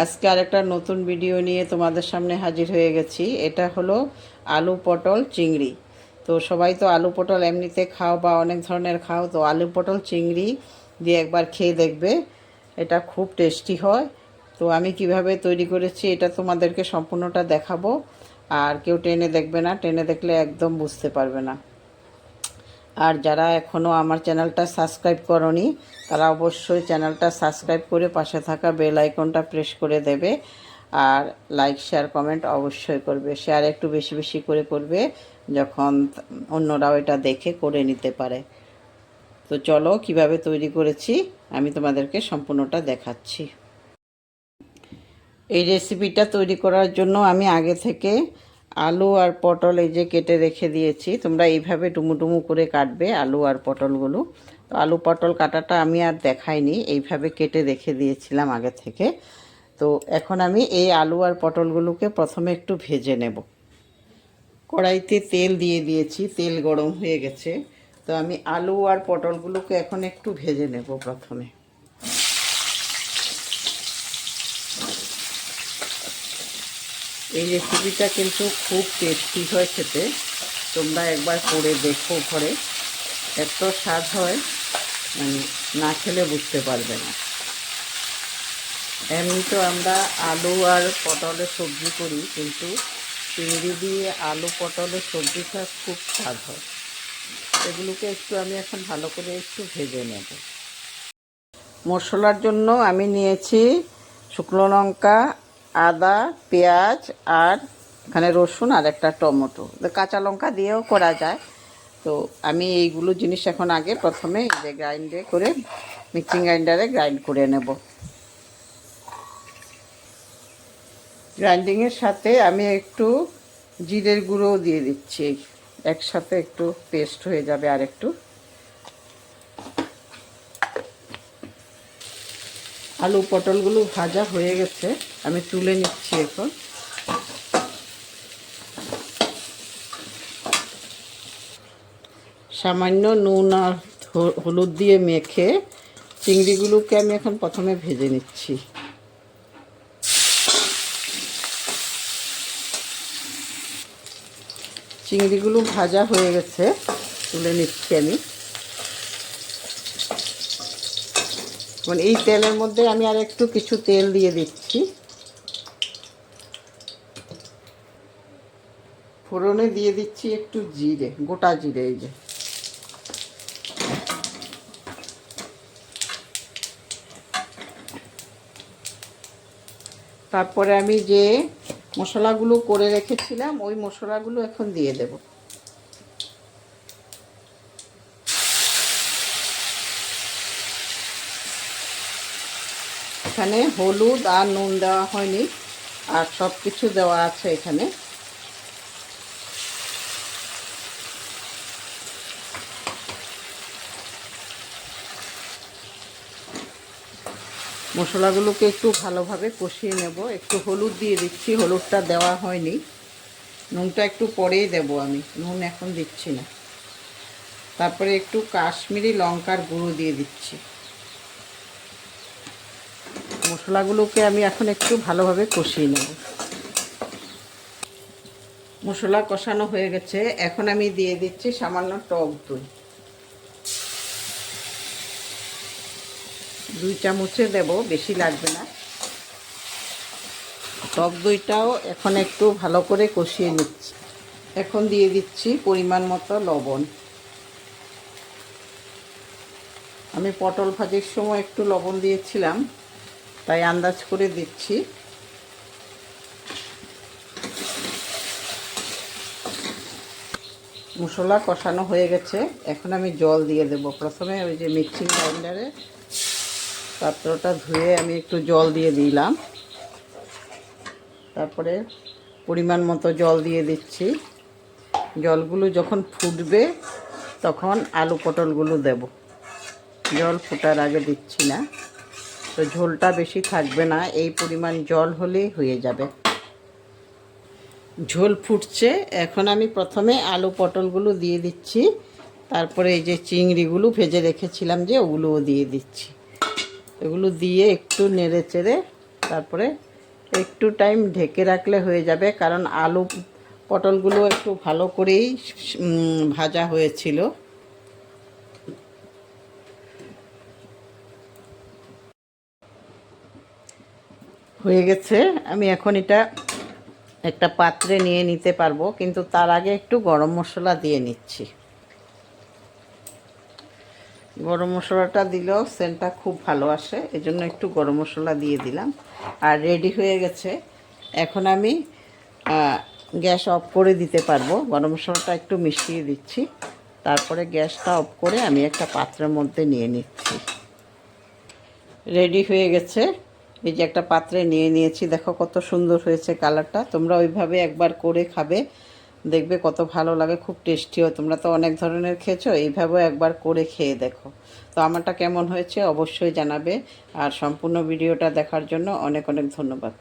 আজকে আরেকটা নতুন ভিডিও নিয়ে তোমাদের সামনে হাজির হয়ে গেছি। এটা হলো আলু পটল চিংড়ি। তো সবাই তো আলু পটল এমনিতে খাও বা অনেক ধরনের খাও, তো আলু পটল চিংড়ি দিয়ে একবার খেয়ে দেখবে, এটা খুব টেস্টি হয়। তো আমি কিভাবে তৈরি করেছি এটা তোমাদেরকে সম্পূর্ণটা দেখাবো। আর কেউ টেনে দেখবে না, টেনে দেখলে একদম বুঝতে পারবে না। আর যারা এখনও আমার চ্যানেলটা সাবস্ক্রাইব করনি তারা অবশ্যই চ্যানেলটা সাবস্ক্রাইব করে পাশে থাকা বেল আইকনটা প্রেস করে দেবে। আর লাইক শেয়ার কমেন্ট অবশ্যই করবে, শেয়ার একটু বেশি বেশি করে করবে যখন অন্যরাও এটা দেখে করে নিতে পারে। তো চলো কিভাবে তৈরি করেছি আমি তোমাদেরকে সম্পূর্ণটা দেখাচ্ছি। এই রেসিপিটা তৈরি করার জন্য আমি আগে থেকে আলু আর পটল এই যে কেটে রেখে দিয়েছি। তোমরা এইভাবে ডুমু করে কাটবে আলু আর পটলগুলো। তো আলু পটল কাটাটা আমি আর দেখাইনি, এইভাবে কেটে রেখে দিয়েছিলাম আগে থেকে। তো এখন আমি এই আলু আর পটলগুলোকে প্রথমে একটু ভেজে নেব। কড়াইতে তেল দিয়ে দিয়েছি, তেল গরম হয়ে গেছে। তো আমি আলু আর পটলগুলোকে এখন একটু ভেজে নেব প্রথমে। এই রেসিপিটা কিন্তু খুব টেস্টি হয় খেতে, তোমরা একবার করে দেখো ঘরে, এত স্বাদ হয় মানে না খেলে বুঝতে পারবে না। এমনি তো আমরা আলু আর পটলের সবজি করি, কিন্তু চিংড়ি দিয়ে আলু পটলের সবজিটা খুব স্বাদ হয়। এগুলোকে একটু আমি এখন ভালো করে একটু ভেজে নেব। মশলার জন্য আমি নিয়েছি শুকনো লঙ্কা, আদা, পেঁয়াজ আর এখানে রসুন আর একটা টমেটো। কাঁচা লঙ্কা দিয়েও করা যায়। তো আমি এইগুলো জিনিস এখন আগে প্রথমে এই যে গ্রাইন্ডে করে মিক্সিং গ্রাইন্ডারে গ্রাইন্ড করে নেব। গ্রাইন্ডিংয়ের সাথে আমি একটু জিরের গুঁড়োও দিয়ে দিচ্ছি, একসাথে একটু পেস্ট হয়ে যাবে। আর একটু আলু পটলগুলো ভাজা হয়ে গেছে, আমি তুলে নিচ্ছি এখন। সামান্য নুন আর হলুদ দিয়ে মেখে চিংড়িগুলোকে আমি এখন প্রথমে ভেজে নিচ্ছি। চিংড়িগুলো ভাজা হয়ে গেছে, তুলে নিচ্ছি আমি। মানে এই তেলের মধ্যে আমি আর একটু কিছু তেল দিয়ে দিচ্ছি। ফোড়নে দিয়ে দিচ্ছি একটু জিরে, গোটা জিরে। এই যে তারপরে আমি যে মশলাগুলো করে রেখেছিলাম ওই মশলাগুলো এখন দিয়ে দেব। এখানে হলুদ আর নুন দেওয়া হয়নি, আর সব কিছু দেওয়া আছে এখানে। মশলাগুলোকে একটু ভালোভাবে কষিয়ে নেব। একটু হলুদ দিয়ে দিচ্ছি, হলুদটা দেওয়া হয়নি। নুনটা একটু পরেই দেব আমি, নুন এখন দিচ্ছি না। তারপরে একটু কাশ্মীরি লঙ্কার গুঁড়ো দিয়ে দিচ্ছি। মশলাগুলোকে আমি এখন একটু ভালোভাবে কষিয়ে নেব। মশলা কষানো হয়ে গেছে, এখন আমি দিয়ে দিচ্ছি সামান্য টক দই। 2 চামচে দেব, বেশি লাগবে না। টক দইটাও এখন একটু ভালো করে কষিয়ে নিচ্ছি। এখন দিয়ে দিচ্ছি পরিমাণ মতো লবণ। আমি পটল ভাজির সময় একটু লবণ দিয়েছিলাম, তাই আন্দাজ করে দিচ্ছি। মশলা কষানো হয়ে গেছে, এখন আমি জল দিয়ে দেব। প্রথমে ওই যে মিক্সিং গ্রাইন্ডারে পাত্রটা ধুয়ে আমি একটু জল দিয়ে দিলাম। তারপরে পরিমাণ মতো জল দিয়ে দিচ্ছি। জলগুলো যখন ফুটবে তখন আলু পটলগুলো দেব। জল ফোটার আগে দিচ্ছি না। তো ঝোলটা বেশি থাকবে না, এই পরিমাণ জল হলেই হয়ে যাবে। ঝোল ফুটছে, এখন আমি প্রথমে আলু পটলগুলো দিয়ে দিচ্ছি। তারপরে এই যে চিংড়িগুলো ভেজে রেখেছিলাম যে ওগুলোও দিয়ে দিচ্ছি। এগুলো দিয়ে একটু নেড়ে চেড়ে তারপরে একটু টাইম ঢেকে রাখলে হয়ে যাবে, কারণ আলু পটলগুলো একটু ভালো করেই ভাজা হয়েছিল। হয়ে গেছে। আমি এখন এটা একটা পাত্রে নিয়ে নিতে পারবো, কিন্তু তার আগে একটু গরম মশলা দিয়ে নিচ্ছি। গরম মশলাটা দিলেও সেন্টটা খুব ভালো আসে, এজন্য একটু গরম মশলা দিয়ে দিলাম। আর রেডি হয়ে গেছে। এখন আমি গ্যাস অফ করে দিতে পারবো। গরম মশলাটা একটু মিশিয়ে দিচ্ছি, তারপরে গ্যাসটা অফ করে আমি একটা পাত্রের মধ্যে নিয়ে নিচ্ছি। রেডি হয়ে গেছে। এই যে একটা পাত্রে নিয়ে নিয়েছি, দেখো কত সুন্দর হয়েছে কালারটা। তোমরা ওইভাবে একবার করে খাবে, দেখবে কত ভালো লাগে, খুব টেস্টিও। তোমরা তো অনেক ধরনের খেয়েছো, এইভাবেও একবার করে খেয়ে দেখো। তো আমারটা কেমন হয়েছে অবশ্যই জানাবে। আর সম্পূর্ণ ভিডিওটা দেখার জন্য অনেক অনেক ধন্যবাদ।